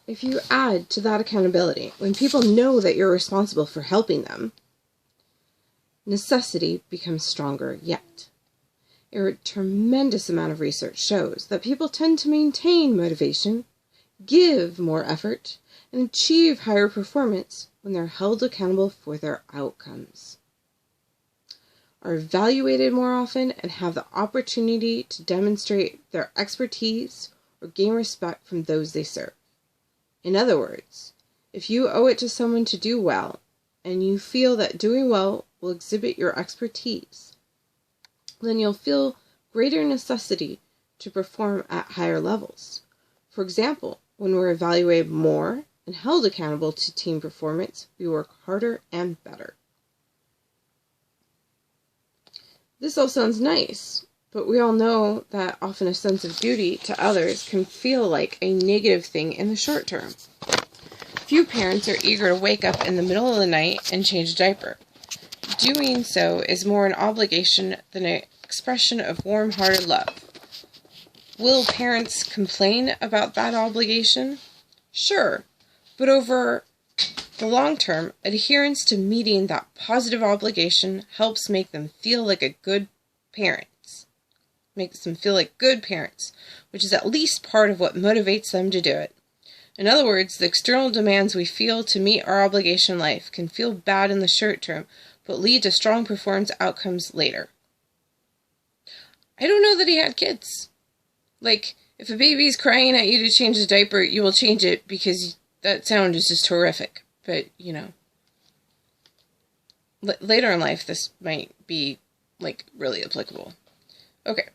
if you add to that accountability, when people know that you're responsible for helping them, necessity becomes stronger yet. A tremendous amount of research shows that people tend to maintain motivation, give more effort, and achieve higher performance when they're held accountable for their outcomes, are evaluated more often, and have the opportunity to demonstrate their expertise or gain respect from those they serve. In other words, if you owe it to someone to do well, and you feel that doing well will exhibit your expertise, then you'll feel greater necessity to perform at higher levels. For example, when we're evaluated more and held accountable to team performance, we work harder and better. This all sounds nice, but we all know that often a sense of duty to others can feel like a negative thing in the short term. Few parents are eager to wake up in the middle of the night and change a diaper. Doing so is more an obligation than an expression of warm-hearted love. Will parents complain about that obligation? Sure, but over the long term, adherence to meeting that positive obligation helps make them feel like good parents, which is at least part of what motivates them to do it. In other words, the external demands we feel to meet our obligation in life can feel bad in the short term, but lead to strong performance outcomes later. I don't know that he had kids. Like, if a baby's crying at you to change the diaper, you will change it because that sound is just horrific. But, later in life, this might be, really applicable. Okay.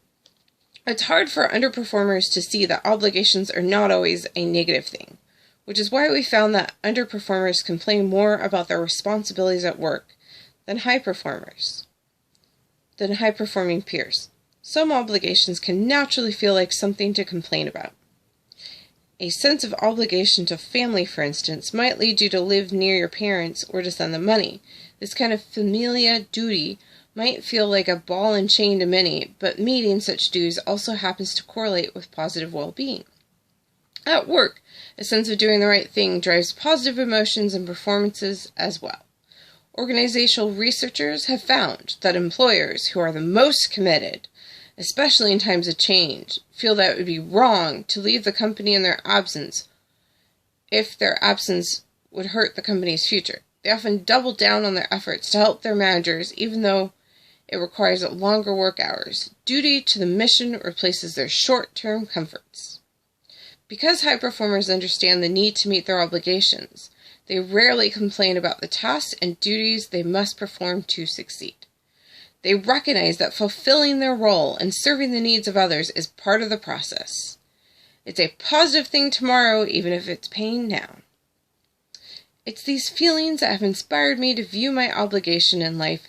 It's hard for underperformers to see that obligations are not always a negative thing, which is why we found that underperformers complain more about their responsibilities at work than high-performing peers. Some obligations can naturally feel like something to complain about. A sense of obligation to family, for instance, might lead you to live near your parents or to send them money. This kind of familia duty might feel like a ball and chain to many, but meeting such dues also happens to correlate with positive well-being. At work, a sense of doing the right thing drives positive emotions and performances as well. Organizational researchers have found that employers who are the most committed, especially in times of change, feel that it would be wrong to leave the company in their absence if their absence would hurt the company's future. They often double down on their efforts to help their managers, even though it requires longer work hours. Duty to the mission replaces their short-term comforts. Because high performers understand the need to meet their obligations, they rarely complain about the tasks and duties they must perform to succeed. They recognize that fulfilling their role and serving the needs of others is part of the process. It's a positive thing tomorrow, even if it's pain now. It's these feelings that have inspired me to view my obligation in life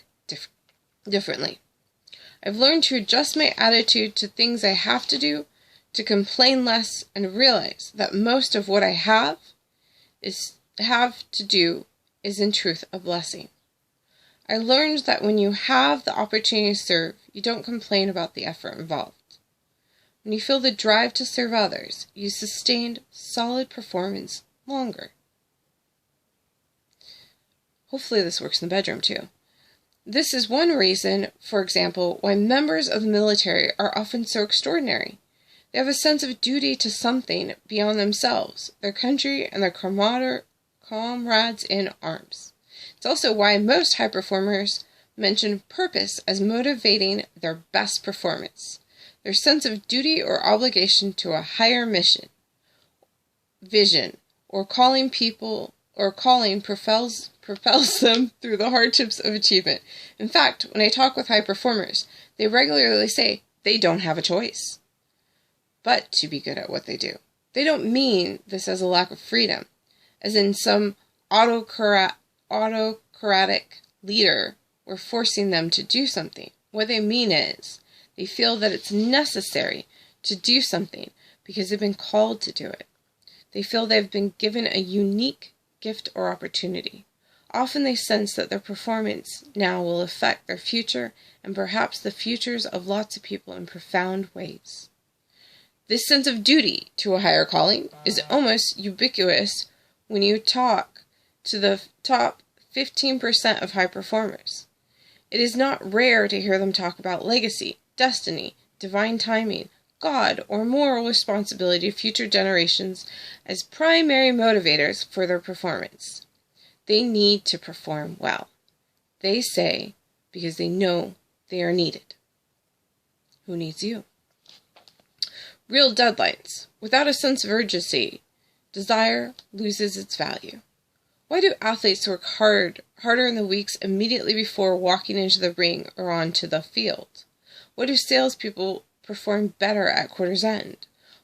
differently. I've learned to adjust my attitude to things I have to do, to complain less, and realize that most of what I have to do is in truth a blessing. I learned that when you have the opportunity to serve, you don't complain about the effort involved. When you feel the drive to serve others, you sustain solid performance longer. Hopefully this works in the bedroom too. This is one reason, for example, why members of the military are often so extraordinary. They have a sense of duty to something beyond themselves, their country, and their comrades in arms. It's also why most high performers mention purpose as motivating their best performance. Their sense of duty or obligation to a higher mission, vision, or calling propels them through the hardships of achievement. In fact, when I talk with high performers, they regularly say they don't have a choice but to be good at what they do. They don't mean this as a lack of freedom, as in some autocratic leader or forcing them to do something. What they mean is they feel that it's necessary to do something because they've been called to do it. They feel they've been given a unique gift or opportunity. Often they sense that their performance now will affect their future and perhaps the futures of lots of people in profound ways. This sense of duty to a higher calling is almost ubiquitous when you talk to the top 15% of high performers. It is not rare to hear them talk about legacy, destiny, divine timing, God, or moral responsibility of future generations as primary motivators for their performance. They need to perform well. They say because they know they are needed. Who needs you? Real deadlines. Without a sense of urgency, desire loses its value. Why do athletes work harder in the weeks immediately before walking into the ring or onto the field? Why do salespeople perform better at quarter's end?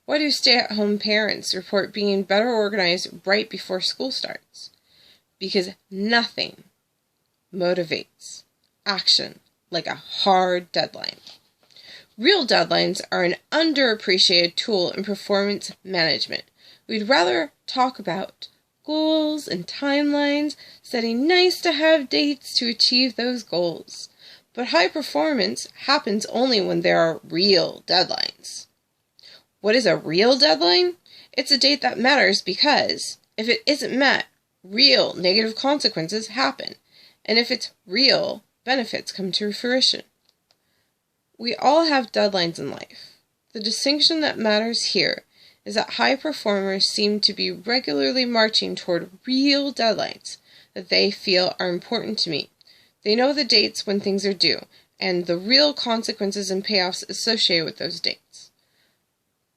Why do stay-at-home parents report being better organized right before school starts? Because nothing motivates action like a hard deadline. Real deadlines are an underappreciated tool in performance management. We'd rather talk about goals and timelines, setting nice-to-have dates to achieve those goals. But high performance happens only when there are real deadlines. What is a real deadline? It's a date that matters because, if it isn't met, real negative consequences happen. And if it's real, benefits come to fruition. We all have deadlines in life. The distinction that matters here is that high performers seem to be regularly marching toward real deadlines that they feel are important to meet. They know the dates when things are due, and the real consequences and payoffs associated with those dates.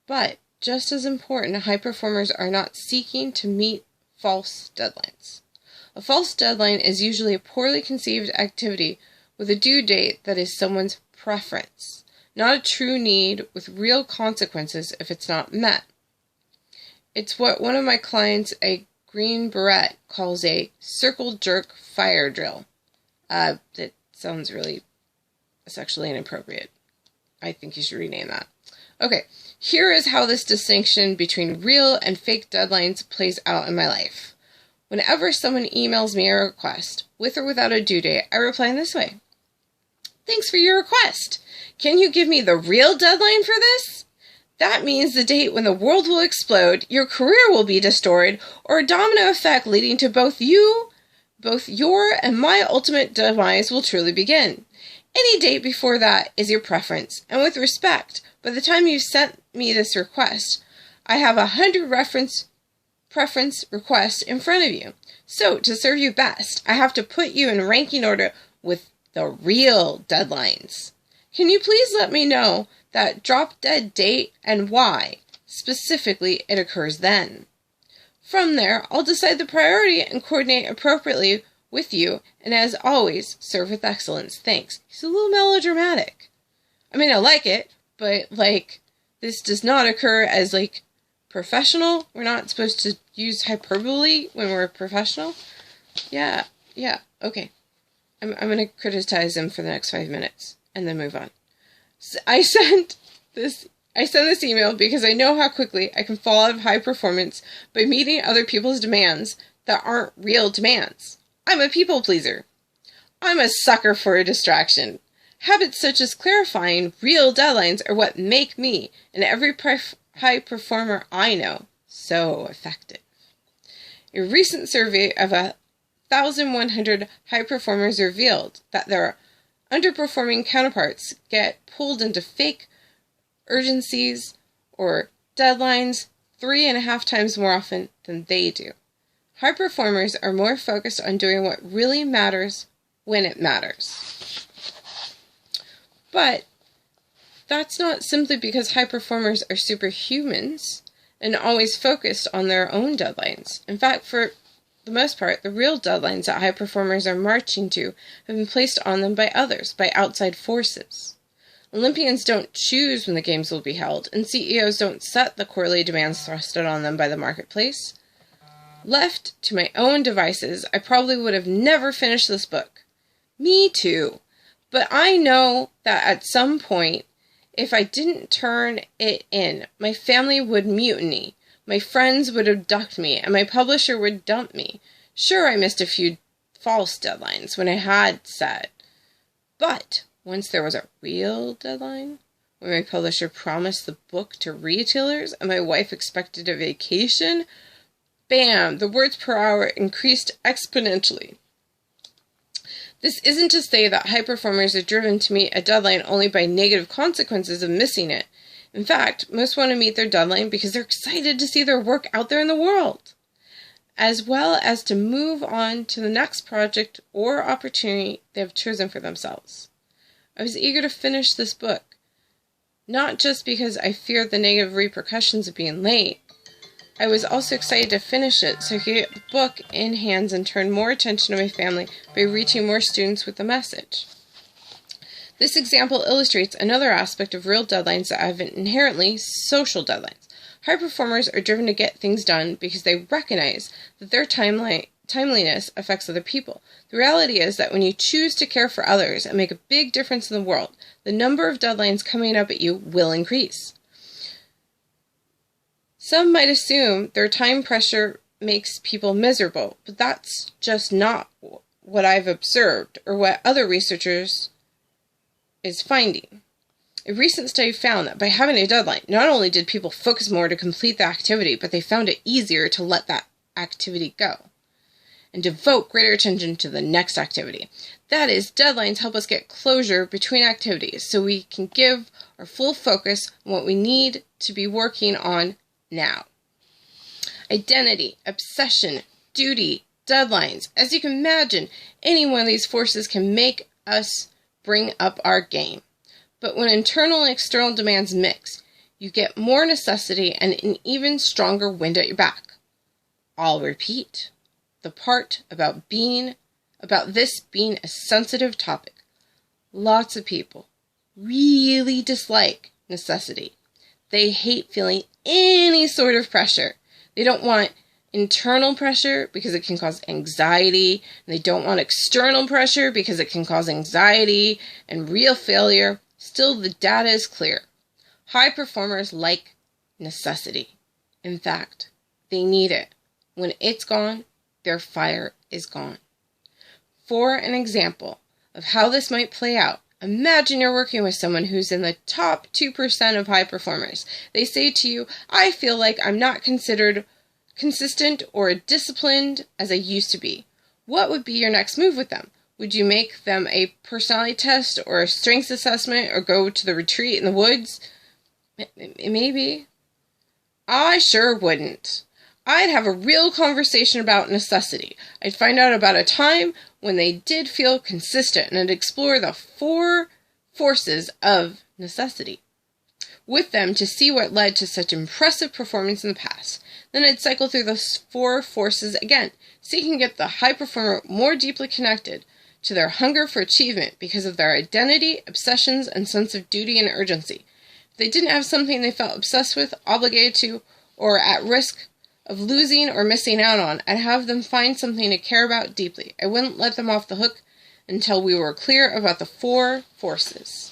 But, just as important, high performers are not seeking to meet false deadlines. A false deadline is usually a poorly conceived activity with a due date that is someone's preference, not a true need with real consequences if it's not met. It's what one of my clients, a Green Beret, calls a circle jerk fire drill. That sounds really sexually inappropriate. I think you should rename that. Okay, here is how this distinction between real and fake deadlines plays out in my life. Whenever someone emails me a request, with or without a due date, I reply in this way. Thanks for your request. Can you give me the real deadline for this? That means the date when the world will explode, your career will be destroyed, or a domino effect leading to both your and my ultimate demise will truly begin. Any date before that is your preference, and with respect, by the time you sent me this request, I have 100 preference requests in front of you. So, to serve you best, I have to put you in ranking order with the real deadlines. Can you please let me know that drop-dead date and why, specifically, it occurs then? From there, I'll decide the priority and coordinate appropriately with you, and as always, serve with excellence. Thanks. He's a little melodramatic. I mean, I like it, but, this does not occur as, professional. We're not supposed to use hyperbole when we're professional. Yeah, okay. I'm going to criticize him for the next 5 minutes, and then move on. So I sent this email because I know how quickly I can fall out of high performance by meeting other people's demands that aren't real demands. I'm a people pleaser. I'm a sucker for a distraction. Habits such as clarifying real deadlines are what make me, and every high performer I know, so effective. A recent survey of 1,100 high performers revealed that their underperforming counterparts get pulled into fake urgencies or deadlines 3.5 times more often than they do. High performers are more focused on doing what really matters when it matters. But that's not simply because high performers are superhumans and always focused on their own deadlines. In fact, for the most part, the real deadlines that high performers are marching to have been placed on them by others, by outside forces. Olympians don't choose when the games will be held, and CEOs don't set the quarterly demands thrusted on them by the marketplace. Left to my own devices, I probably would have never finished this book. Me too. But I know that at some point, if I didn't turn it in, my family would mutiny, my friends would abduct me, and my publisher would dump me. Sure, I missed a few false deadlines when I had set. But once there was a real deadline, when my publisher promised the book to retailers and my wife expected a vacation, bam, the words per hour increased exponentially. This isn't to say that high performers are driven to meet a deadline only by negative consequences of missing it. In fact, most want to meet their deadline because they're excited to see their work out there in the world, as well as to move on to the next project or opportunity they have chosen for themselves. I was eager to finish this book, not just because I feared the negative repercussions of being late. I was also excited to finish it so I could get the book in hands and turn more attention to my family by reaching more students with the message. This example illustrates another aspect of real deadlines that have inherently social deadlines. High performers are driven to get things done because they recognize that their timeliness affects other people. The reality is that when you choose to care for others and make a big difference in the world, the number of deadlines coming up at you will increase. Some might assume their time pressure makes people miserable, but that's just not what I've observed or what other researchers is finding. A recent study found that by having a deadline, not only did people focus more to complete the activity, but they found it easier to let that activity go and devote greater attention to the next activity. That is, deadlines help us get closure between activities so we can give our full focus on what we need to be working on now. Identity, obsession, duty, deadlines. As you can imagine, any one of these forces can make us bring up our game. But when internal and external demands mix, you get more necessity and an even stronger wind at your back. I'll repeat. The part about this being a sensitive topic. Lots of people really dislike necessity. They hate feeling any sort of pressure. They don't want internal pressure because it can cause anxiety, and they don't want external pressure because it can cause anxiety and real failure. Still, the data is clear. High performers like necessity. In fact, they need it. When it's gone, their fire is gone. For an example of how this might play out, imagine you're working with someone who's in the top 2% of high performers. They say to you, I feel like I'm not considered consistent or disciplined as I used to be. What would be your next move with them? Would you make them a personality test or a strengths assessment or go to the retreat in the woods? Maybe. I sure wouldn't. I'd have a real conversation about necessity. I'd find out about a time when they did feel consistent, and I'd explore the 4 forces of necessity with them to see what led to such impressive performance in the past. Then I'd cycle through those 4 forces again, so you can get the high performer more deeply connected to their hunger for achievement because of their identity, obsessions, and sense of duty and urgency. If they didn't have something they felt obsessed with, obligated to, or at risk of losing or missing out on, I'd have them find something to care about deeply. I wouldn't let them off the hook until we were clear about the 4 forces.